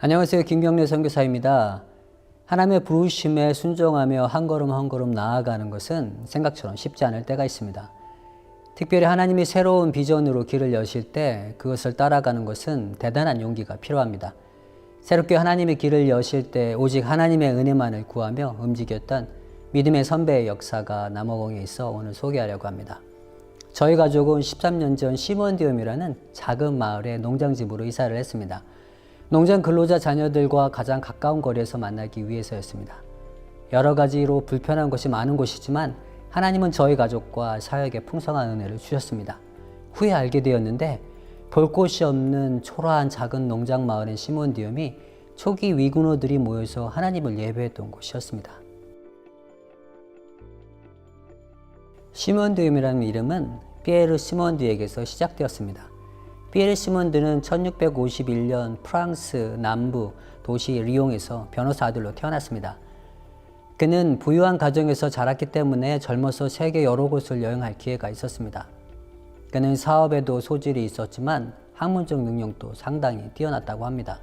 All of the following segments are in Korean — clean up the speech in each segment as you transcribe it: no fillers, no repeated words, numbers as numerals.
안녕하세요. 김경래 선교사입니다. 하나님의 부르심에 순종하며 한 걸음 한 걸음 나아가는 것은 생각처럼 쉽지 않을 때가 있습니다. 특별히 하나님이 새로운 비전으로 길을 여실 때 그것을 따라가는 것은 대단한 용기가 필요합니다. 새롭게 하나님의 길을 여실 때 오직 하나님의 은혜만을 구하며 움직였던 믿음의 선배의 역사가 남아공에 있어 오늘 소개하려고 합니다. 저희 가족은 13년 전 시몬디움이라는 작은 마을의 농장집으로 이사를 했습니다. 농장 근로자 자녀들과 가장 가까운 거리에서 만나기 위해서였습니다. 여러 가지로 불편한 것이 많은 곳이지만 하나님은 저희 가족과 사역에 풍성한 은혜를 주셨습니다. 후에 알게 되었는데 볼 곳이 없는 초라한 작은 농장 마을인 시몬디움이 초기 위군어들이 모여서 하나님을 예배했던 곳이었습니다. 시몬디움이라는 이름은 피에르 시몬드에게서 시작되었습니다. 피에르 시몬드는 1651년 프랑스 남부 도시 리옹에서 변호사 아들로 태어났습니다. 그는 부유한 가정에서 자랐기 때문에 젊어서 세계 여러 곳을 여행할 기회가 있었습니다. 그는 사업에도 소질이 있었지만 학문적 능력도 상당히 뛰어났다고 합니다.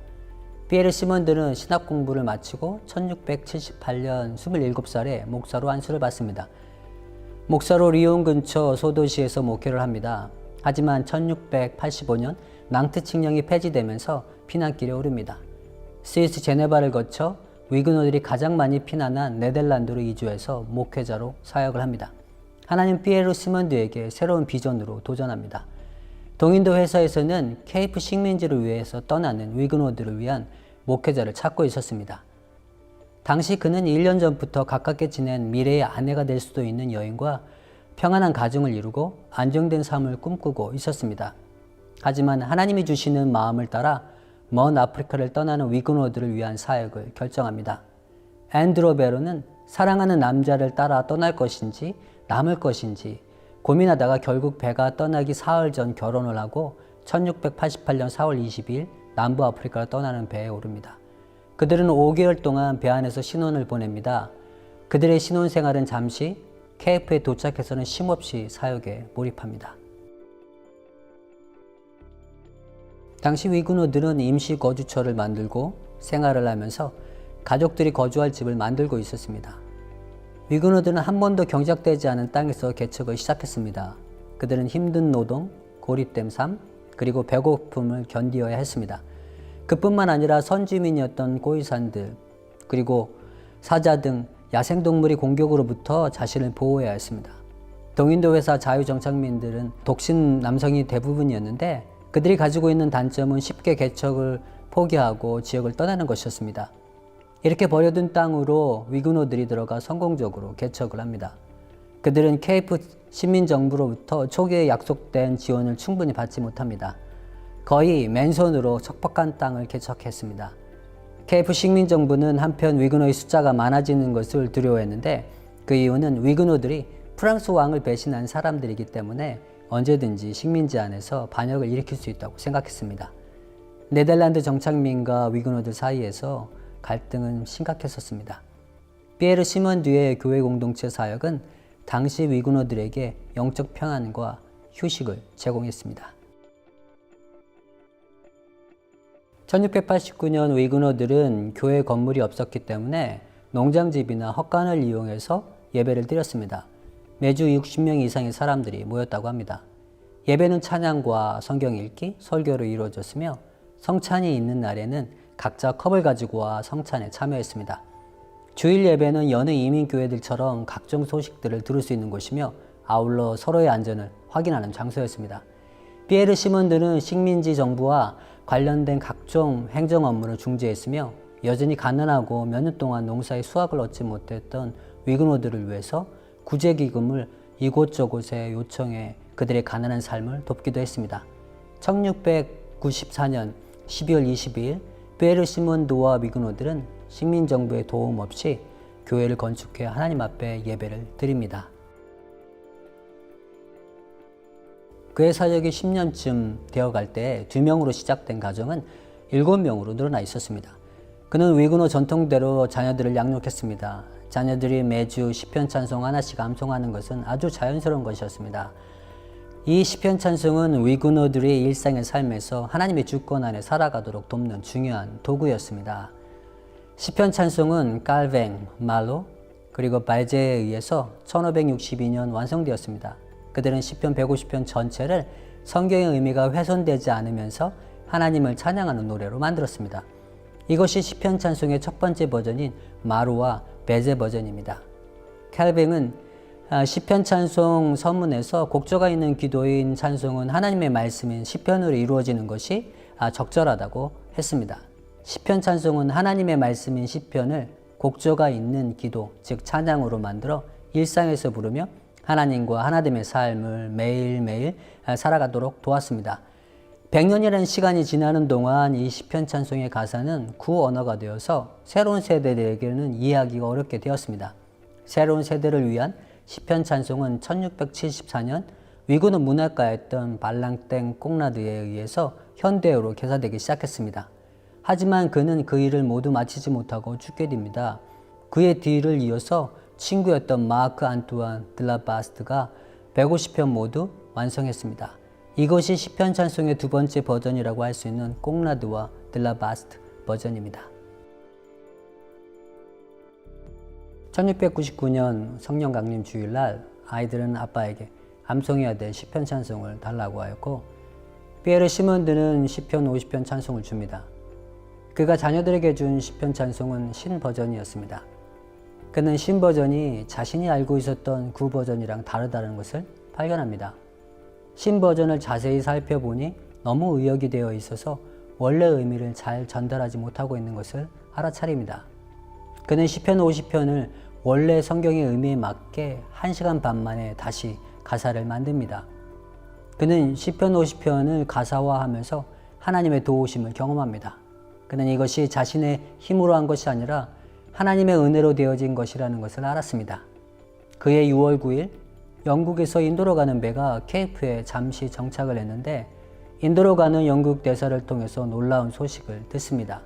피에르 시몬드는 신학 공부를 마치고 1678년 27살에 목사로 안수를 받습니다. 목사로 리옹 근처 소도시에서 목회를 합니다. 하지만 1685년 낭트 칙령이 폐지되면서 피난길에 오릅니다. 스위스 제네바를 거쳐 위그너들이 가장 많이 피난한 네덜란드로 이주해서 목회자로 사역을 합니다. 하나님 피에르 시몬드에게 새로운 비전으로 도전합니다. 동인도 회사에서는 케이프 식민지를 위해서 떠나는 위그너들을 위한 목회자를 찾고 있었습니다. 당시 그는 1년 전부터 가깝게 지낸 미래의 아내가 될 수도 있는 여인과 평안한 가정을 이루고 안정된 삶을 꿈꾸고 있었습니다. 하지만 하나님이 주시는 마음을 따라 먼 아프리카를 떠나는 위그너들을 위한 사역을 결정합니다. 앤드로 베로는 사랑하는 남자를 따라 떠날 것인지 남을 것인지 고민하다가 결국 배가 떠나기 사흘 전 결혼을 하고 1688년 4월 20일 남부 아프리카를 떠나는 배에 오릅니다. 그들은 5개월 동안 배 안에서 신혼을 보냅니다. 그들의 신혼생활은 잠시 케이프에 도착해서는 쉼없이 사역에 몰입합니다. 당시 위그너들은 임시 거주처를 만들고 생활을 하면서 가족들이 거주할 집을 만들고 있었습니다. 위그너들은 한 번도 경작되지 않은 땅에서 개척을 시작했습니다. 그들은 힘든 노동, 고립된 삶, 그리고 배고픔을 견디어야 했습니다. 그뿐만 아니라 선주민이었던 고위산들, 그리고 사자 등 야생동물의 공격으로부터 자신을 보호해야 했습니다. 동인도 회사 자유정착민들은 독신 남성이 대부분이었는데 그들이 가지고 있는 단점은 쉽게 개척을 포기하고 지역을 떠나는 것이었습니다. 이렇게 버려둔 땅으로 위그너들이 들어가 성공적으로 개척을 합니다. 그들은 케이프 식민정부로부터 초기에 약속된 지원을 충분히 받지 못합니다. 거의 맨손으로 척박한 땅을 개척했습니다. 케이프 식민정부는 한편 위그너의 숫자가 많아지는 것을 두려워했는데 그 이유는 위그너들이 프랑스 왕을 배신한 사람들이기 때문에 언제든지 식민지 안에서 반역을 일으킬 수 있다고 생각했습니다. 네덜란드 정착민과 위그너들 사이에서 갈등은 심각했었습니다. 피에르 시몬드의 교회 공동체 사역은 당시 위그너들에게 영적 평안과 휴식을 제공했습니다. 1689년 위그너들은 교회 건물이 없었기 때문에 농장집이나 헛간을 이용해서 예배를 드렸습니다. 매주 60명 이상의 사람들이 모였다고 합니다. 예배는 찬양과 성경 읽기, 설교로 이루어졌으며 성찬이 있는 날에는 각자 컵을 가지고 와 성찬에 참여했습니다. 주일 예배는 여느 이민교회들처럼 각종 소식들을 들을 수 있는 곳이며 아울러 서로의 안전을 확인하는 장소였습니다. 피에르 시몬드는 식민지 정부와 관련된 각종 행정 업무를 중재했으며 여전히 가난하고 몇 년 동안 농사의 수확을 얻지 못했던 위그너들을 위해서 구제기금을 이곳저곳에 요청해 그들의 가난한 삶을 돕기도 했습니다. 1694년 12월 22일 피에르 시몬드와 위그너들은 식민정부의 도움 없이 교회를 건축해 하나님 앞에 예배를 드립니다. 그의 사역이 10년쯤 되어갈 때 2명으로 시작된 가정은 7명으로 늘어나 있었습니다. 그는 위그너 전통대로 자녀들을 양육했습니다. 자녀들이 매주 시편 찬송 하나씩 암송하는 것은 아주 자연스러운 것이었습니다. 이 시편 찬송은 위구노들의 일상의 삶에서 하나님의 주권 안에 살아가도록 돕는 중요한 도구였습니다. 시편 찬송은 깔뱅, 말로, 그리고 발제에 의해서 1562년 완성되었습니다. 그들은 시편 150편 전체를 성경의 의미가 훼손되지 않으면서 하나님을 찬양하는 노래로 만들었습니다. 이것이 시편 찬송의 첫 번째 버전인 마루와 베제 버전입니다. 칼뱅은 시편 찬송 서문에서 곡조가 있는 기도인 찬송은 하나님의 말씀인 시편으로 이루어지는 것이 적절하다고 했습니다. 시편 찬송은 하나님의 말씀인 시편을 곡조가 있는 기도, 즉 찬양으로 만들어 일상에서 부르며 하나님과 하나됨의 삶을 매일매일 살아가도록 도왔습니다. 100년이라는 시간이 지나는 동안 이 시편 찬송의 가사는 구언어가 되어서 새로운 세대들에게는 이해하기가 어렵게 되었습니다. 새로운 세대를 위한 시편 찬송은 1674년 위구노 문학가였던 발랑땡 꽁라드에 의해서 현대어로 개사되기 시작했습니다. 하지만 그는 그 일을 모두 마치지 못하고 죽게 됩니다. 그의 뒤를 이어서 친구였던 마크 안투안 들라바스트가 150편 모두 완성했습니다. 이것이 시편 찬송의 두 번째 버전이라고 할 수 있는 꽁라드와 들라바스트 버전입니다. 1699년 성령 강림 주일날 아이들은 아빠에게 암송해야 될 시편 찬송을 달라고 하였고 피에르 시몬드는 시편 50편 찬송을 줍니다. 그가 자녀들에게 준 시편 찬송은 신 버전이었습니다. 그는 신 버전이 자신이 알고 있었던 구 버전이랑 다르다는 것을 발견합니다. 신 버전을 자세히 살펴보니 너무 의역이 되어 있어서 원래 의미를 잘 전달하지 못하고 있는 것을 알아차립니다. 그는 시편 50편을 원래 성경의 의미에 맞게 1시간 반 만에 다시 가사를 만듭니다. 그는 시편 50편을 가사화하면서 하나님의 도우심을 경험합니다. 그는 이것이 자신의 힘으로 한 것이 아니라 하나님의 은혜로 되어진 것이라는 것을 알았습니다. 그해 6월 9일 영국에서 인도로 가는 배가 케이프에 잠시 정착을 했는데 인도로 가는 영국 대사를 통해서 놀라운 소식을 듣습니다.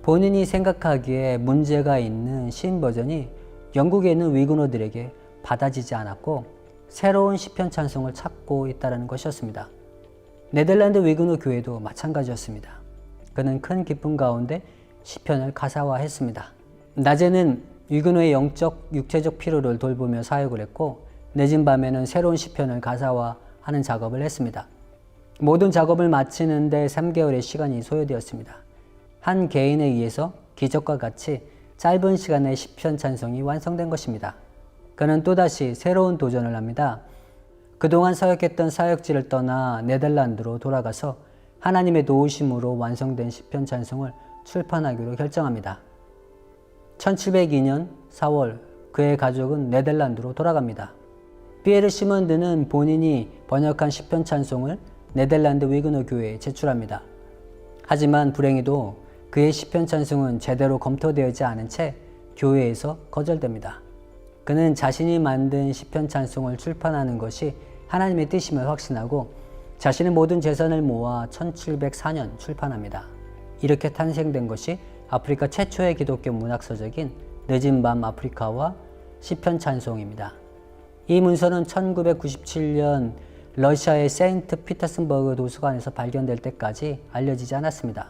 본인이 생각하기에 문제가 있는 신 버전이 영국에 있는 위구노들에게 받아지지 않았고 새로운 시편 찬송을 찾고 있다는 것이었습니다. 네덜란드 위구노 교회도 마찬가지였습니다. 그는 큰 기쁨 가운데 시편을 가사화했습니다. 낮에는 위구노의 영적, 육체적 필요를 돌보며 사역을 했고 늦은 밤에는 새로운 시편을 가사화하는 작업을 했습니다. 모든 작업을 마치는데 3개월의 시간이 소요되었습니다. 한 개인에 의해서 기적과 같이 짧은 시간에 시편 찬송이 완성된 것입니다. 그는 또다시 새로운 도전을 합니다. 그동안 사역했던 사역지를 떠나 네덜란드로 돌아가서 하나님의 도우심으로 완성된 시편 찬송을 출판하기로 결정합니다. 1702년 4월 그의 가족은 네덜란드로 돌아갑니다. 피에르 시몬드는 본인이 번역한 시편 찬송을 네덜란드 위그너 교회에 제출합니다. 하지만 불행히도 그의 시편 찬송은 제대로 검토되지 않은 채 교회에서 거절됩니다. 그는 자신이 만든 시편 찬송을 출판하는 것이 하나님의 뜻임을 확신하고 자신의 모든 재산을 모아 1704년 출판합니다. 이렇게 탄생된 것이 아프리카 최초의 기독교 문학서적인 늦은 밤 아프리카와 시편 찬송입니다. 이 문서는 1997년 러시아의 세인트 피터스버그 도서관에서 발견될 때까지 알려지지 않았습니다.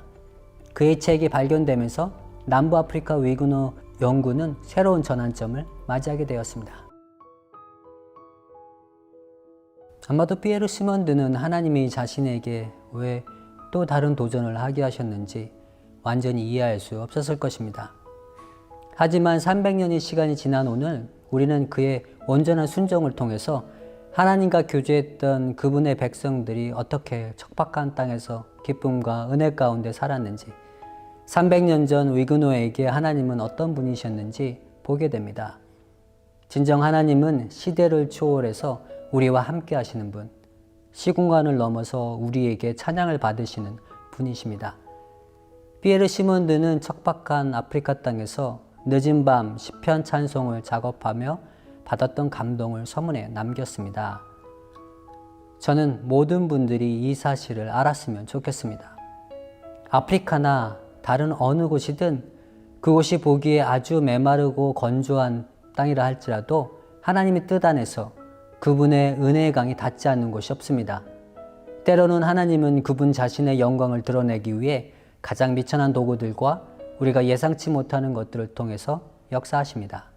그의 책이 발견되면서 남부 아프리카 위구노 연구는 새로운 전환점을 맞이하게 되었습니다. 아마도 피에르 시몬드는 하나님이 자신에게 왜 또 다른 도전을 하게 하셨는지 완전히 이해할 수 없었을 것입니다. 하지만 300년의 시간이 지난 오늘 우리는 그의 온전한 순종을 통해서 하나님과 교제했던 그분의 백성들이 어떻게 척박한 땅에서 기쁨과 은혜 가운데 살았는지 300년 전 위그노에게 하나님은 어떤 분이셨는지 보게 됩니다. 진정 하나님은 시대를 초월해서 우리와 함께 하시는 분, 시공간을 넘어서 우리에게 찬양을 받으시는 분이십니다. 피에르 시몬드는 척박한 아프리카 땅에서 늦은 밤 시편 찬송을 작업하며 받았던 감동을 서문에 남겼습니다. 저는 모든 분들이 이 사실을 알았으면 좋겠습니다. 아프리카나 다른 어느 곳이든 그곳이 보기에 아주 메마르고 건조한 땅이라 할지라도 하나님의 뜻 안에서 그분의 은혜의 강이 닿지 않는 곳이 없습니다. 때로는 하나님은 그분 자신의 영광을 드러내기 위해 가장 미천한 도구들과 우리가 예상치 못하는 것들을 통해서 역사하십니다.